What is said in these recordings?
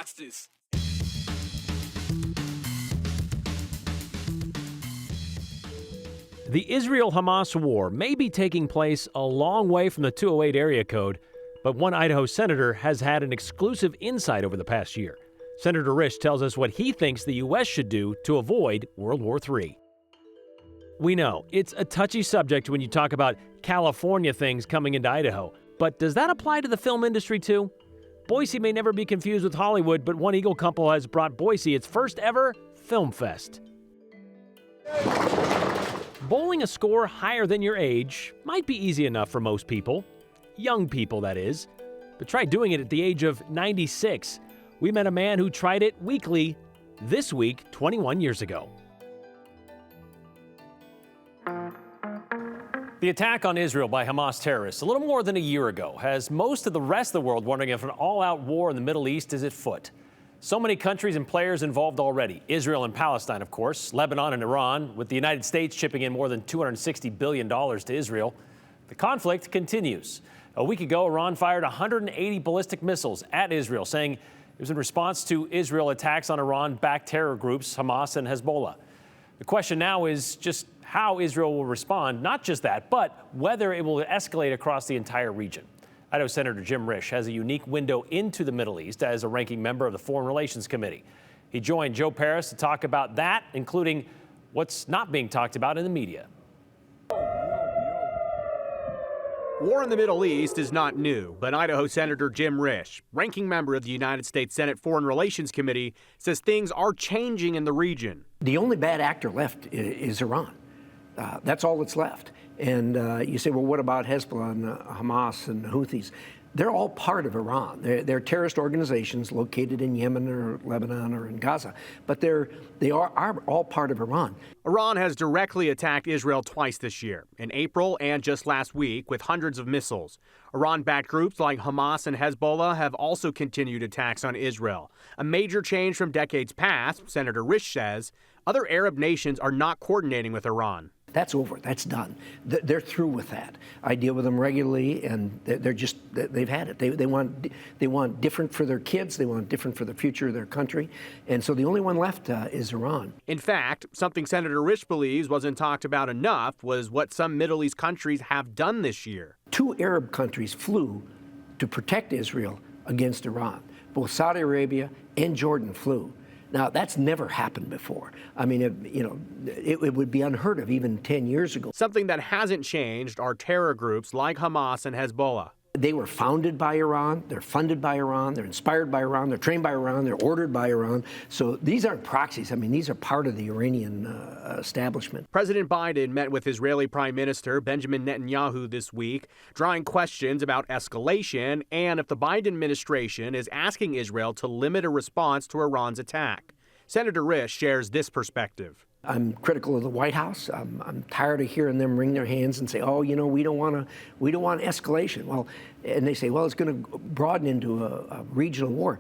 watch this. The Israel-Hamas war may be taking place a long way from the 208 area code, but one Idaho senator has had an exclusive insight over the past year. Senator Risch tells us what he thinks the U.S. should do to avoid World War III. We know it's a touchy subject when you talk about California things coming into Idaho, but does that apply to the film industry too? Boise may never be confused with Hollywood, but One Eagle Couple has brought Boise its first ever film fest. Bowling a score higher than your age might be easy enough for most people. Young people, that is. But try doing it at the age of 96. We met a man who tried it weekly this week 21 years ago. The attack on Israel by Hamas terrorists a little more than a year ago has most of the rest of the world wondering if an all-out war in the Middle East is afoot. So many countries and players involved already. Israel and Palestine, of course, Lebanon and Iran, with the United States chipping in more than $260 billion to Israel. The conflict continues. A week ago, Iran fired 180 ballistic missiles at Israel, saying it was in response to Israel attacks on Iran-backed terror groups Hamas and Hezbollah. The question now is just how Israel will respond, not just that, but whether it will escalate across the entire region. Idaho Senator Jim Risch has a unique window into the Middle East as a ranking member of the Foreign Relations Committee. He joined Joe Paris to talk about that, including what's not being talked about in the media. War in the Middle East is not new, but Idaho Senator Jim Risch, ranking member of the United States Senate Foreign Relations Committee, says things are changing in the region. The only bad actor left is Iran. That's all that's left. And you say, well, what about Hezbollah and Hamas and Houthis? They're all part of Iran. They're terrorist organizations located in Yemen or Lebanon or in Gaza, but they are all part of Iran. Iran has directly attacked Israel twice this year, in April and just last week, with hundreds of missiles. Iran-backed groups like Hamas and Hezbollah have also continued attacks on Israel. A major change from decades past, Senator Risch says. Other Arab nations are not coordinating with Iran. That's over. That's done. They're through with that. I deal with them regularly, and they've had it. They want different for their kids. They want different for the future of their country. And so the only one left is Iran. In fact, something Senator Risch believes wasn't talked about enough was what some Middle East countries have done this year. 2 Arab countries flew to protect Israel against Iran. Both Saudi Arabia and Jordan flew. Now, that's never happened before. I mean, it would be unheard of even 10 years ago. Something that hasn't changed are terror groups like Hamas and Hezbollah. They were founded by Iran, they're funded by Iran, they're inspired by Iran, they're trained by Iran, they're ordered by Iran. So these aren't proxies. I mean, these are part of the Iranian establishment. President Biden met with Israeli Prime Minister Benjamin Netanyahu this week, drawing questions about escalation and if the Biden administration is asking Israel to limit a response to Iran's attack. Senator Risch shares this perspective. I'm critical of the White House. I'm tired of hearing them wring their hands and say, "Oh, you know, we don't want escalation." Well, and they say, "Well, it's going to broaden into a regional war."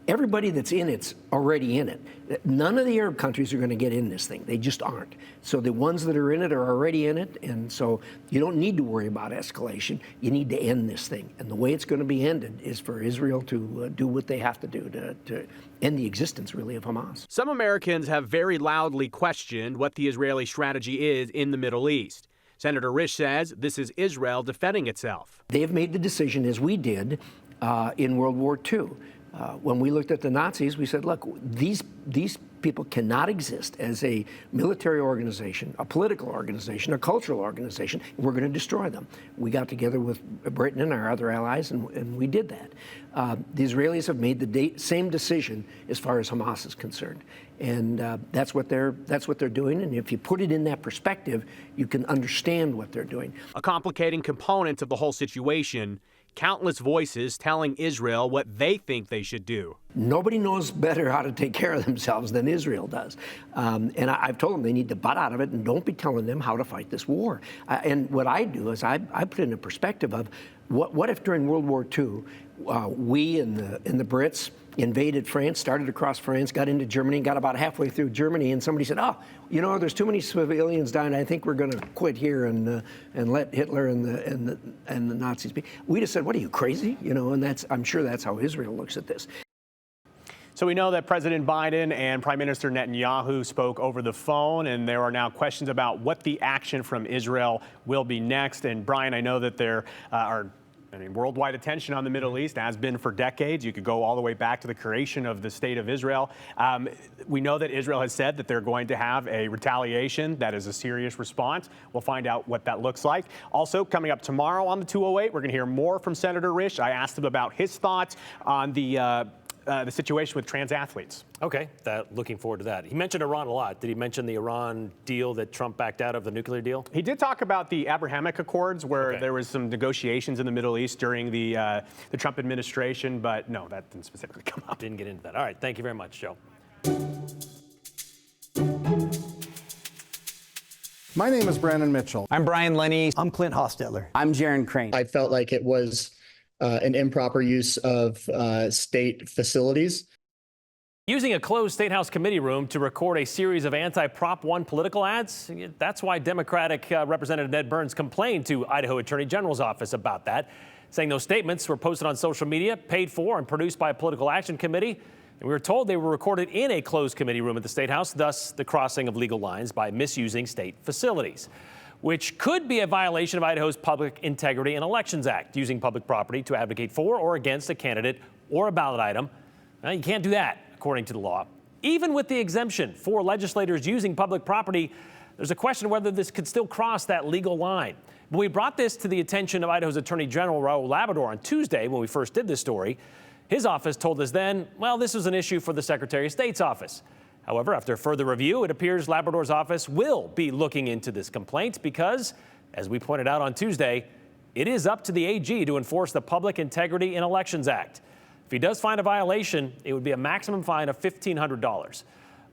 Everybody that's in it's already in it. None of the Arab countries are going to get in this thing. They just aren't. So the ones that are in it are already in it, and so you don't need to worry about escalation. You need to end this thing. And the way it's going to be ended is for Israel to do what they have to do to end the existence, really, of Hamas. Some Americans have very loudly questioned what the Israeli strategy is in the Middle East. Senator Risch says this is Israel defending itself. They have made the decision, as we did in World War II. When we looked at the Nazis, we said, look, these people cannot exist as a military organization, a political organization, a cultural organization. We're going to destroy them. We got together with Britain and our other allies, and we did that. The Israelis have made the same decision as far as Hamas is concerned, and that's what they're doing. And if you put it in that perspective, you can understand what they're doing. A complicating component of the whole situation. Countless voices telling Israel what they think they should do. Nobody knows better how to take care of themselves than Israel does. And I've told them they need to butt out of it and don't be telling them how to fight this war. And what I do is I put it in a perspective of what if during World War II, we and the Brits invaded France, started across France, got into Germany, got about halfway through Germany, and somebody said, "Oh, you know, there's too many civilians dying. I think we're going to quit here and let Hitler and the Nazis be." We just said, "What are you, crazy?" You know, and I'm sure that's how Israel looks at this. So we know that President Biden and Prime Minister Netanyahu spoke over the phone, and there are now questions about what the action from Israel will be next. And Brian, I know that there worldwide attention on the Middle East has been for decades. You could go all the way back to the creation of the State of Israel. We know that Israel has said that they're going to have a retaliation that is a serious response. We'll find out what that looks like. Also, coming up tomorrow on the 208, we're going to hear more from Senator Risch. I asked him about his thoughts on the situation with trans athletes. Okay, looking forward to that. He mentioned Iran a lot. Did he mention the Iran deal that Trump backed out of, the nuclear deal? He did talk about the Abrahamic Accords, where there was some negotiations in the Middle East during the Trump administration, but no, that didn't specifically come up. Didn't get into that. All right, thank you very much, Joe. My name is Brandon Mitchell. I'm Brian Lenny. I'm Clint Hostetler. I'm Jaron Crane. I felt like it was an improper use of state facilities. Using a closed State House committee room to record a series of anti-Prop 1 political ads, that's why Democratic Representative Ned Burns complained to Idaho Attorney General's office about that, saying those statements were posted on social media, paid for and produced by a political action committee. And we were told they were recorded in a closed committee room at the State House, thus the crossing of legal lines by misusing state facilities, which could be a violation of Idaho's Public Integrity and Elections Act, using public property to advocate for or against a candidate or a ballot item. Now, you can't do that, according to the law. Even with the exemption for legislators using public property, there's a question whether this could still cross that legal line. When we brought this to the attention of Idaho's Attorney General Raul Labrador on Tuesday, when we first did this story, his office told us then, well, this was an issue for the Secretary of State's office. However, after further review, it appears Labrador's office will be looking into this complaint because, as we pointed out on Tuesday, it is up to the AG to enforce the Public Integrity and Elections Act. If he does find a violation, it would be a maximum fine of $1,500.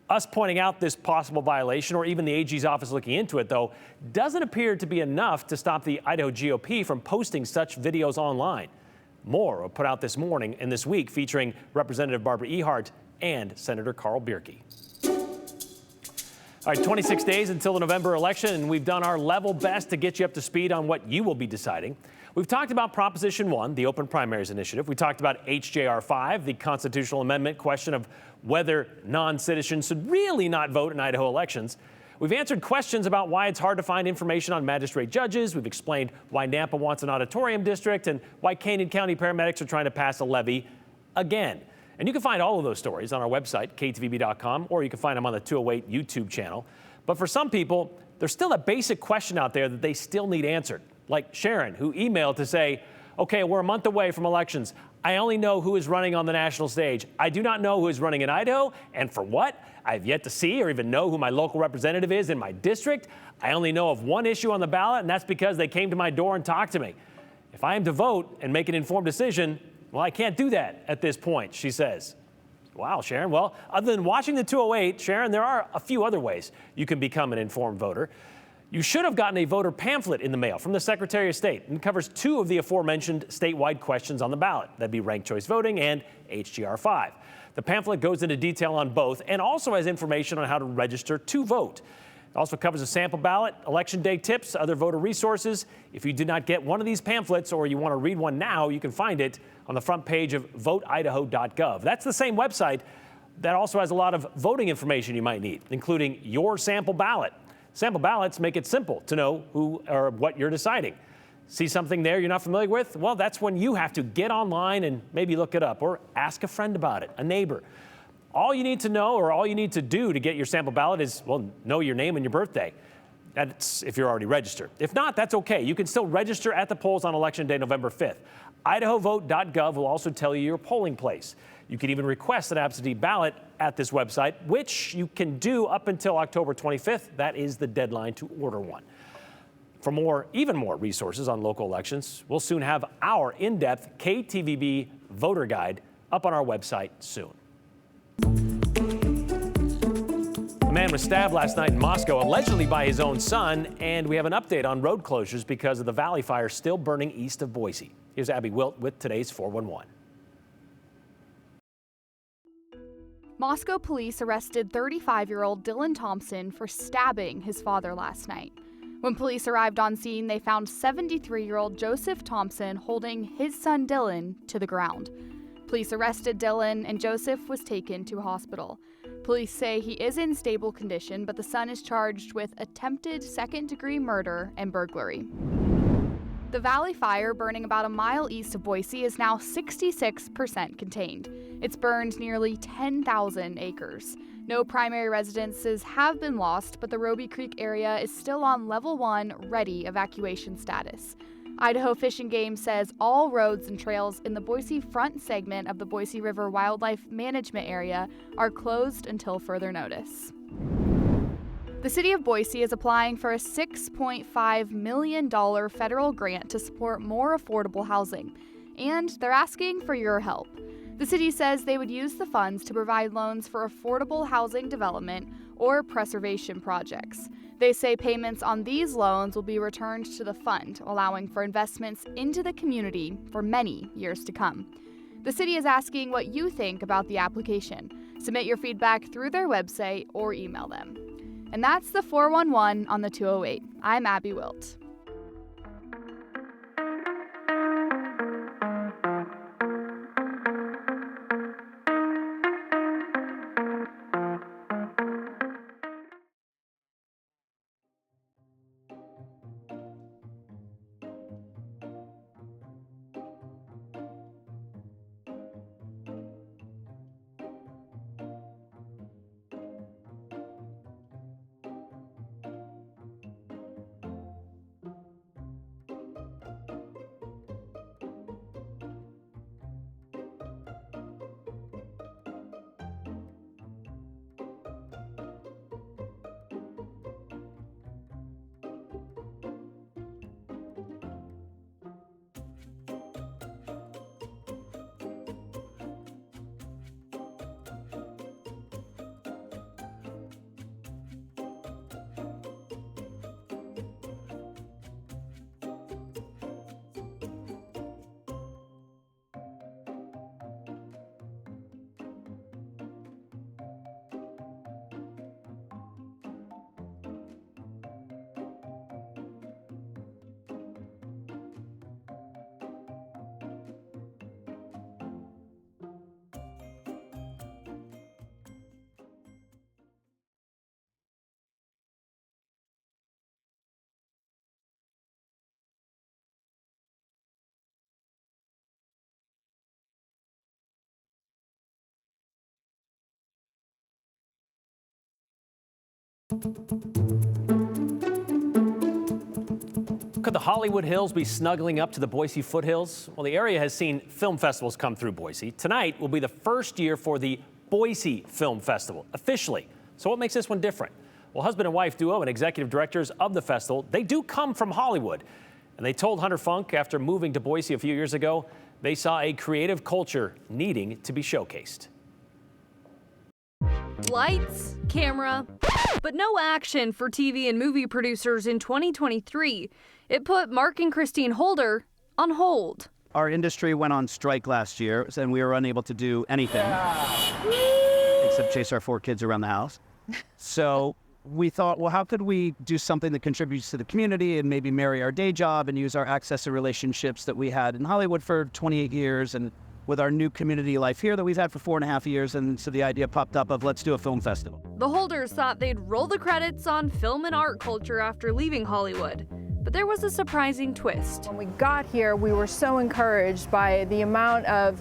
Us pointing out this possible violation, or even the AG's office looking into it, though, doesn't appear to be enough to stop the Idaho GOP from posting such videos online. More were put out this morning and this week, featuring Representative Barbara Ehart and Senator Carl Bierke. All right, 26 days until the November election, and we've done our level best to get you up to speed on what you will be deciding. We've talked about Proposition 1, the Open Primaries Initiative. We talked about HJR 5, the constitutional amendment question of whether non-citizens should really not vote in Idaho elections. We've answered questions about why it's hard to find information on magistrate judges. We've explained why Nampa wants an auditorium district and why Canyon County paramedics are trying to pass a levy again. And you can find all of those stories on our website, ktvb.com, or you can find them on the 208 YouTube channel. But for some people, there's still a basic question out there that they still need answered. Like Sharon, who emailed to say, okay, we're a month away from elections. I only know who is running on the national stage. I do not know who is running in Idaho, and for what? I have yet to see or even know who my local representative is in my district. I only know of one issue on the ballot, and that's because they came to my door and talked to me. If I am to vote and make an informed decision, well, I can't do that at this point, she says. Wow, Sharon. Well, other than watching the 208, Sharon, there are a few other ways you can become an informed voter. You should have gotten a voter pamphlet in the mail from the Secretary of State, and covers two of the aforementioned statewide questions on the ballot. That'd be ranked choice voting and HGR 5. The pamphlet goes into detail on both and also has information on how to register to vote. It also covers a sample ballot, election day tips, other voter resources. If you did not get one of these pamphlets or you want to read one now, you can find it on the front page of voteidaho.gov. That's the same website that also has a lot of voting information you might need, including your sample ballot. Sample ballots make it simple to know who or what you're deciding. See something there you're not familiar with? Well, that's when you have to get online and maybe look it up or ask a friend about it, a neighbor. All you need to know or all you need to do to get your sample ballot is, well, know your name and your birthday. That's if you're already registered. If not, that's okay. You can still register at the polls on Election Day, November 5th. IdahoVote.gov will also tell you your polling place. You can even request an absentee ballot at this website, which you can do up until October 25th. That is the deadline to order one. For even more resources on local elections, we'll soon have our in-depth KTVB voter guide up on our website soon. A man was stabbed last night in Moscow, allegedly by his own son, and we have an update on road closures because of the Valley Fire still burning east of Boise. Here's Abby Wilt with today's 411. Moscow police arrested 35-year-old Dylan Thompson for stabbing his father last night. When police arrived on scene, they found 73-year-old Joseph Thompson holding his son Dylan to the ground. Police arrested Dylan, and Joseph was taken to a hospital. Police say he is in stable condition, but the son is charged with attempted second-degree murder and burglary. The Valley Fire, burning about a mile east of Boise, is now 66% contained. It's burned nearly 10,000 acres. No primary residences have been lost, but the Roby Creek area is still on Level 1 ready evacuation status. Idaho Fish and Game says all roads and trails in the Boise front segment of the Boise River Wildlife Management Area are closed until further notice. The city of Boise is applying for a $6.5 million federal grant to support more affordable housing, and they're asking for your help. The city says they would use the funds to provide loans for affordable housing development or preservation projects. They say payments on these loans will be returned to the fund, allowing for investments into the community for many years to come. The city is asking what you think about the application. Submit your feedback through their website or email them. And that's the 411 on the 208. I'm Abby Wilt. Could the Hollywood Hills be snuggling up to the Boise foothills? Well, the area has seen film festivals come through Boise. Tonight will be the first year for the Boise Film Festival, officially. So what makes this one different? Well, husband and wife duo and executive directors of the festival, they do come from Hollywood. And they told Hunter Funk after moving to Boise a few years ago, they saw a creative culture needing to be showcased. Lights, camera, but no action for TV and movie producers in 2023. It put Mark and Christine Holder on hold. Our industry went on strike last year, and we were unable to do anything except chase our 4 kids around the house. So we thought, well, how could we do something that contributes to the community and maybe marry our day job and use our access to relationships that we had in Hollywood for 28 years and with our new community life here that we've had for 4.5 years. And so the idea popped up of let's do a film festival. The Holders thought they'd roll the credits on film and art culture after leaving Hollywood. But there was a surprising twist. When we got here, we were so encouraged by the amount of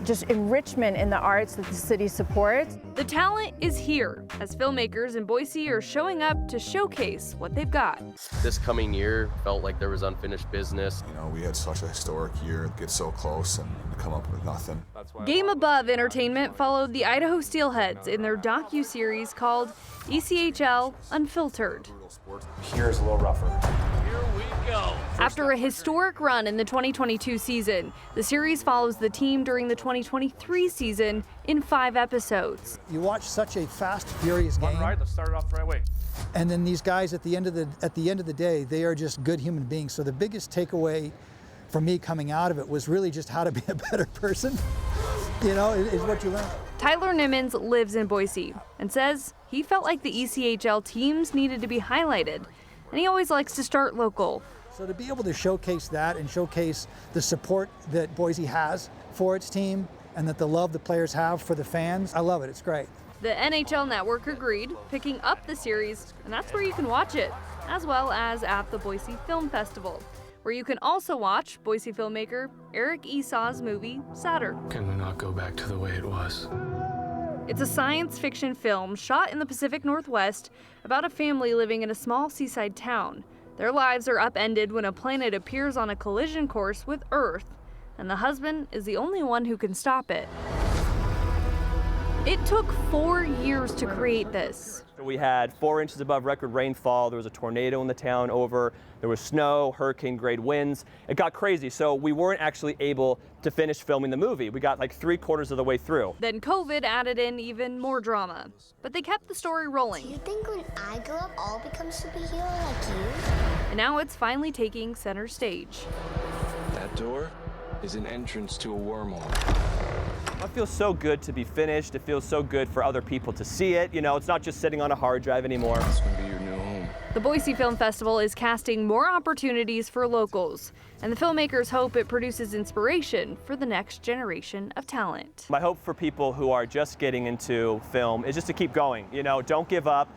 just enrichment in the arts that the city supports. The talent is here, as filmmakers in Boise are showing up to showcase what they've got. This coming year felt like there was unfinished business. You know, we had such a historic year, get so close and come up with nothing. Game Above Entertainment followed the Idaho Steelheads in their docu-series called ECHL Unfiltered. Here's a little rougher. After a historic run in the 2022 season, the series follows the team during the 2023 season in 5 episodes. You watch such a fast, furious game. Right, let's start it off the right way. And then these guys, at the end of the day, they are just good human beings. So the biggest takeaway for me coming out of it was really just how to be a better person. You know, is what you learn. Tyler Nimmons lives in Boise and says he felt like the ECHL teams needed to be highlighted, and he always likes to start local. So to be able to showcase that and showcase the support that Boise has for its team and that the love the players have for the fans, I love it. It's great. The NHL Network agreed, picking up the series, and that's where you can watch it, as well as at the Boise Film Festival, where you can also watch Boise filmmaker Eric Esau's movie, Saturn. Can we not go back to the way it was? It's a science fiction film shot in the Pacific Northwest about a family living in a small seaside town. Their lives are upended when a planet appears on a collision course with Earth, and the husband is the only one who can stop it. It took 4 years to create this. We had 4 inches above record rainfall. There was a tornado in the town there was snow, hurricane grade winds. It got crazy, so we weren't actually able to finish filming the movie. We got like 3/4 of the way through. Then COVID added in even more drama, but they kept the story rolling. Do you think when I grow up, I'll become superhero like you? And now it's finally taking center stage. That door is an entrance to a wormhole. It feels so good to be finished. It feels so good for other people to see it. You know, it's not just sitting on a hard drive anymore. It's gonna be your new home. The Boise Film Festival is casting more opportunities for locals, and the filmmakers hope it produces inspiration for the next generation of talent. My hope for people who are just getting into film is just to keep going. You know, don't give up.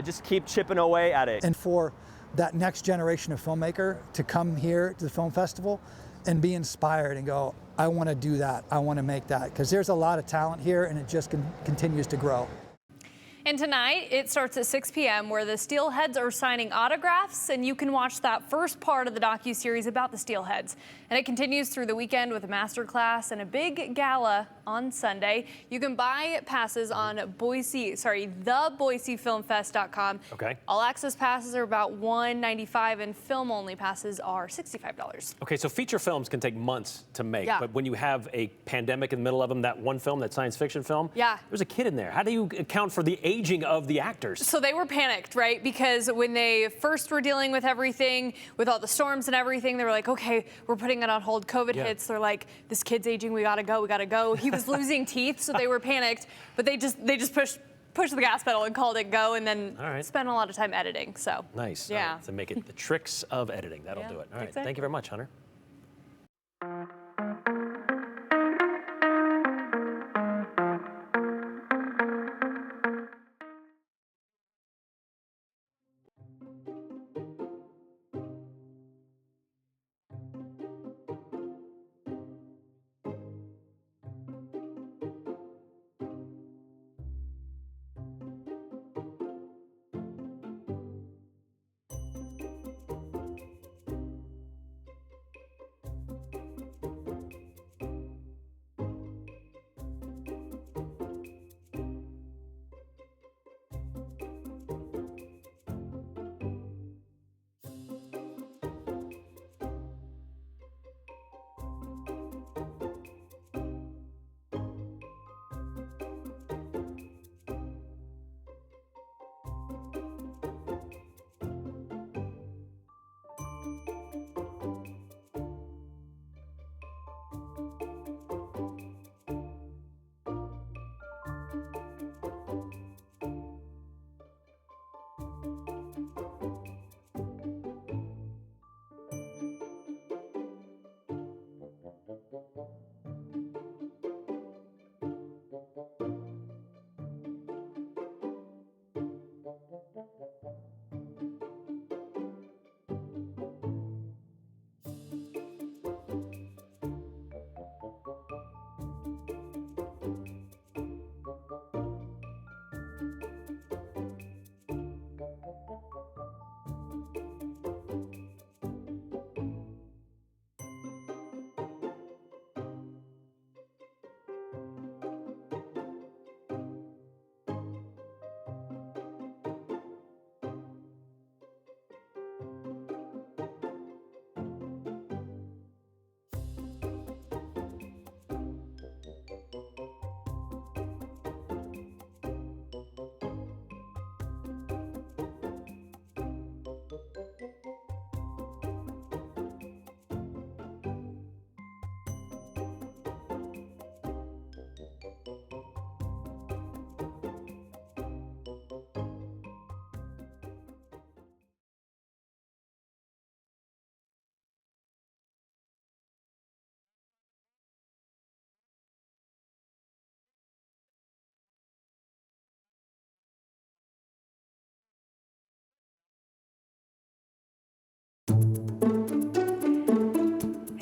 Just keep chipping away at it. And for that next generation of filmmaker to come here to the film festival and be inspired and go, I want to do that, I want to make that, because there's a lot of talent here and it just continues to grow. And tonight, it starts at 6 p.m. where the Steelheads are signing autographs, and you can watch that first part of the docuseries about the Steelheads. And it continues through the weekend with a master class and a big gala on Sunday. You can buy passes on theboisefilmfest.com. Okay. All access passes are about $195, and film-only passes are $65. Okay, so feature films can take months to make, Yeah. but when you have a pandemic in the middle of them, that one film, that science fiction film, Yeah. there's a kid in there. How do you account for the aging of the actors? So they were panicked, right? Because when they first were dealing with everything, with all the storms and everything, they were like, okay, we're putting it on hold. COVID hits. They're like, this kid's aging. We gotta go. We gotta go. He was losing teeth, so they were panicked. But they just pushed the gas pedal and called it go, and then spent a lot of time editing. So nice. Yeah. All right, to make it the tricks of editing. That'll do it. All right. exactly. Thank you very much, Hunter.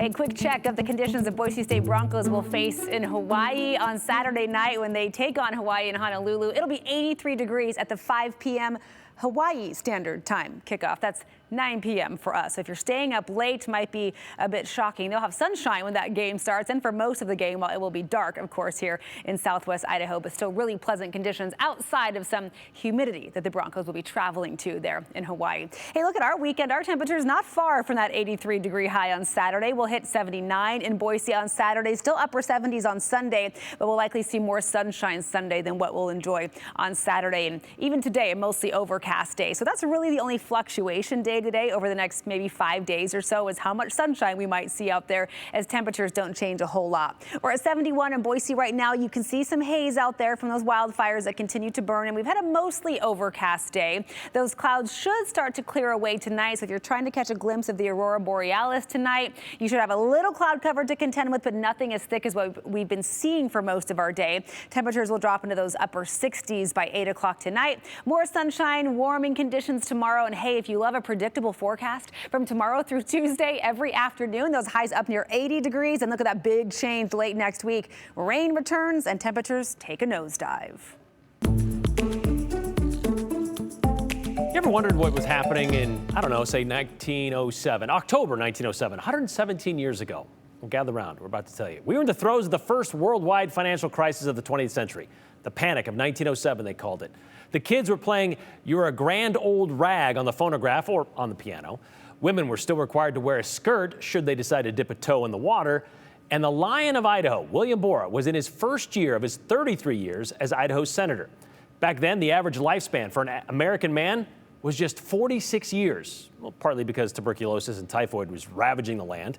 A quick check of the conditions the Boise State Broncos will face in Hawaii on Saturday night when they take on Hawaii in Honolulu. It'll be 83 degrees at the 5 p.m. Hawaii Standard Time kickoff. That's 9 p.m. for us. So if you're staying up late, might be a bit shocking. They'll have sunshine when that game starts, and for most of the game, while it will be dark, of course, here in southwest Idaho, but still really pleasant conditions outside of some humidity that the Broncos will be traveling to there in Hawaii. Hey, look at our weekend. Our temperatures not far from that 83-degree high on Saturday. We'll hit 79 in Boise on Saturday, still upper 70s on Sunday, but we'll likely see more sunshine Sunday than what we'll enjoy on Saturday. And even today, a mostly overcast day. So that's really the only fluctuation day today over the next maybe 5 days or so is how much sunshine we might see out there as temperatures don't change a whole lot. We're at 71 in Boise right now. You can see some haze out there from those wildfires that continue to burn, and we've had a mostly overcast day. Those clouds should start to clear away tonight, so if you're trying to catch a glimpse of the aurora borealis tonight, you should have a little cloud cover to contend with, but nothing as thick as what we've been seeing for most of our day. Temperatures will drop into those upper 60s by 8 o'clock tonight. More sunshine, warming conditions tomorrow, and hey, if you love a predictable forecast from tomorrow through Tuesday, every afternoon, those highs up near 80 degrees, and look at that big change late next week. Rain returns and temperatures take a nosedive. You ever wondered what was happening in, I don't know, say 1907, October 1907, 117 years ago? Well, gather around, we're about to tell you. We were in the throes of the first worldwide financial crisis of the 20th century. The Panic of 1907, they called it. The kids were playing You're a Grand Old Rag on the phonograph or on the piano. Women were still required to wear a skirt should they decide to dip a toe in the water. And the Lion of Idaho, William Borah, was in his first year of his 33 years as Idaho's senator. Back then, the average lifespan for an American man was just 46 years, well, partly because tuberculosis and typhoid was ravaging the land.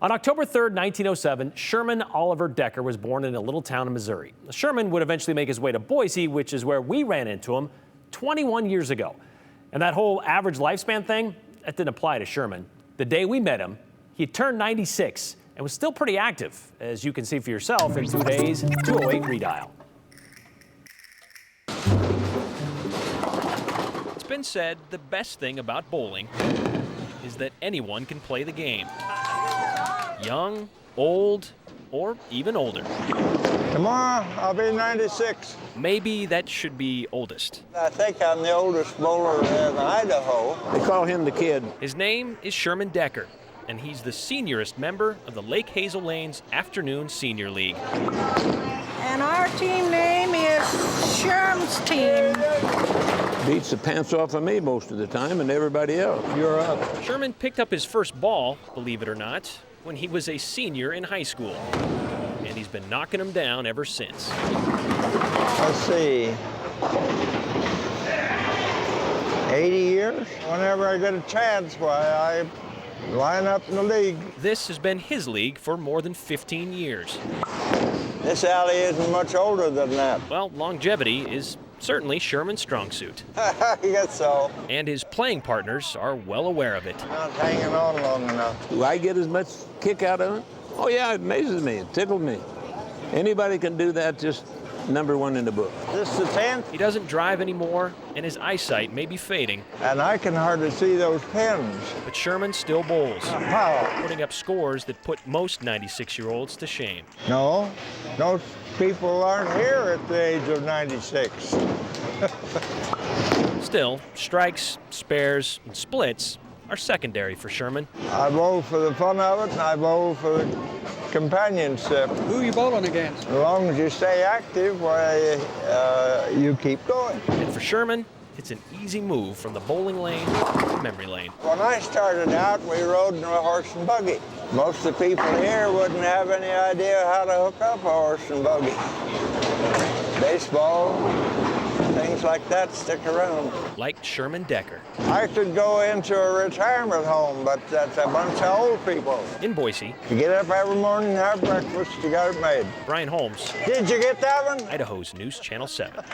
On October 3rd, 1907, Sherman Oliver Decker was born in a little town in Missouri. Sherman would eventually make his way to Boise, which is where we ran into him 21 years ago. And that whole average lifespan thing, that didn't apply to Sherman. The day we met him, he had turned 96 and was still pretty active, as you can see for yourself in today's 208 Redail. It's been said the best thing about bowling is that anyone can play the game. Young, old, or even older. Tomorrow, I'll be 96. Maybe that should be oldest. I think I'm the oldest bowler in Idaho. They call him the kid. His name is Sherman Decker, and he's the seniorest member of the Lake Hazel Lanes Afternoon Senior League. And our team name is Sherm's team. Beats the pants off of me most of the time and everybody else. You're up. Sherman picked up his first ball, believe it or not, when he was a senior in high school. And he's been knocking them down ever since. Let's see. 80 years? Whenever I get a chance, why, I line up in the league. This has been his league for more than 15 years. This alley isn't much older than that. Well, longevity is certainly Sherman's strong suit. I guess so. And his playing partners are well aware of it. Not hanging on long enough. Do I get as much kick out of it? Oh yeah, it amazes me, it tickled me. Anybody can do that, just #1 in the book. This is the 10th? He doesn't drive anymore, and his eyesight may be fading. And I can hardly see those pins. But Sherman still bowls, How? putting up scores that put most 96-year-olds to shame. No, those people aren't here at the age of 96. Still, strikes, spares, and splits are secondary for Sherman. I bowl for the fun of it, and I bowl for the companionship. Who are you bowling against? As long as you stay active, why, you keep going. And for Sherman, it's an easy move from the bowling lane to memory lane. When I started out, we rode in a horse and buggy. Most of the people here wouldn't have any idea how to hook up a horse and buggy. Baseball, things like that stick around. Like Sherman Decker. I could go into a retirement home, but that's a bunch of old people. In Boise. You get up every morning and have breakfast, you got it made. Brian Holmes. Did you get that one? Idaho's News Channel 7.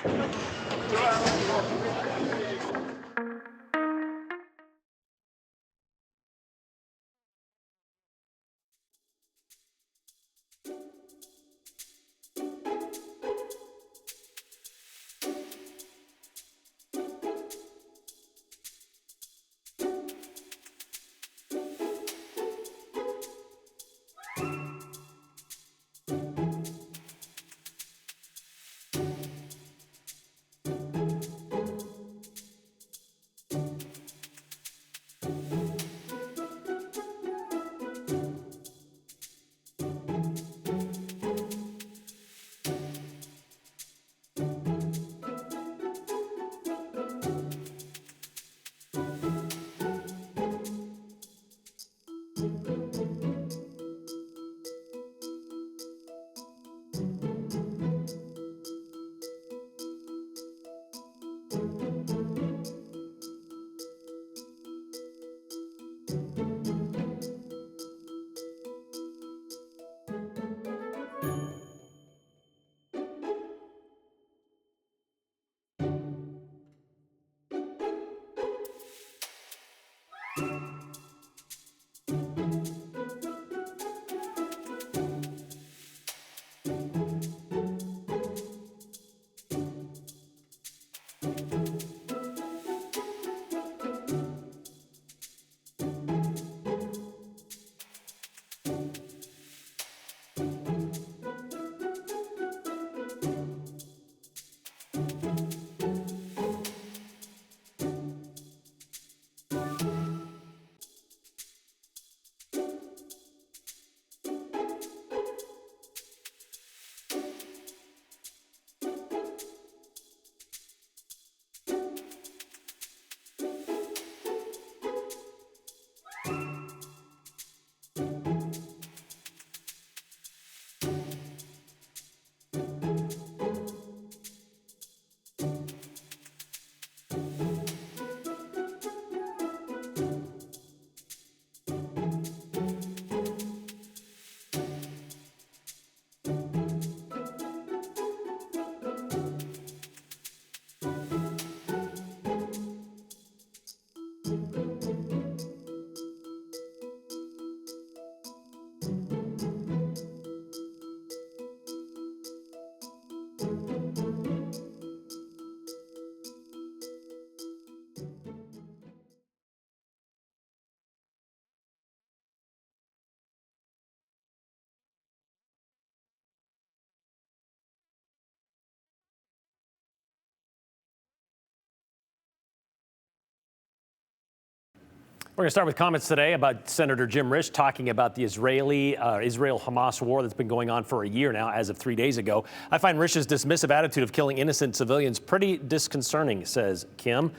We're going to start with comments today about Senator Jim Risch talking about the Israel-Hamas war that's been going on for a year now, as of 3 days ago. I find Risch's dismissive attitude of killing innocent civilians pretty disconcerting, says Kim.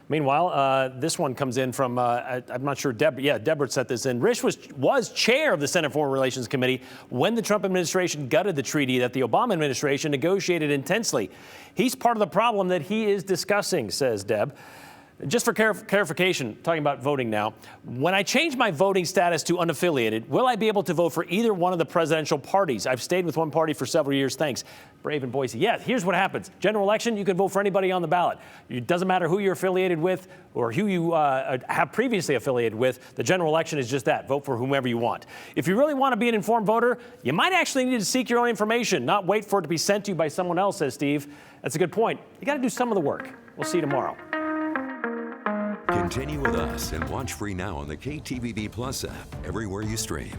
Meanwhile, this one comes in from, I'm not sure, Deborah sent this in. Risch was chair of the Senate Foreign Relations Committee when the Trump administration gutted the treaty that the Obama administration negotiated intensely. He's part of the problem that he is discussing, says Deb. Just for clarification, talking about voting now, when I change my voting status to unaffiliated, will I be able to vote for either one of the presidential parties? I've stayed with one party for several years, thanks. Brave and Boise. Yeah, here's what happens. General election, you can vote for anybody on the ballot. It doesn't matter who you're affiliated with or who you have previously affiliated with. The general election is just that. Vote for whomever you want. If you really want to be an informed voter, you might actually need to seek your own information, not wait for it to be sent to you by someone else, says Steve. That's a good point. You got to do some of the work. We'll see you tomorrow. Continue with us and watch free now on the KTVB Plus app everywhere you stream.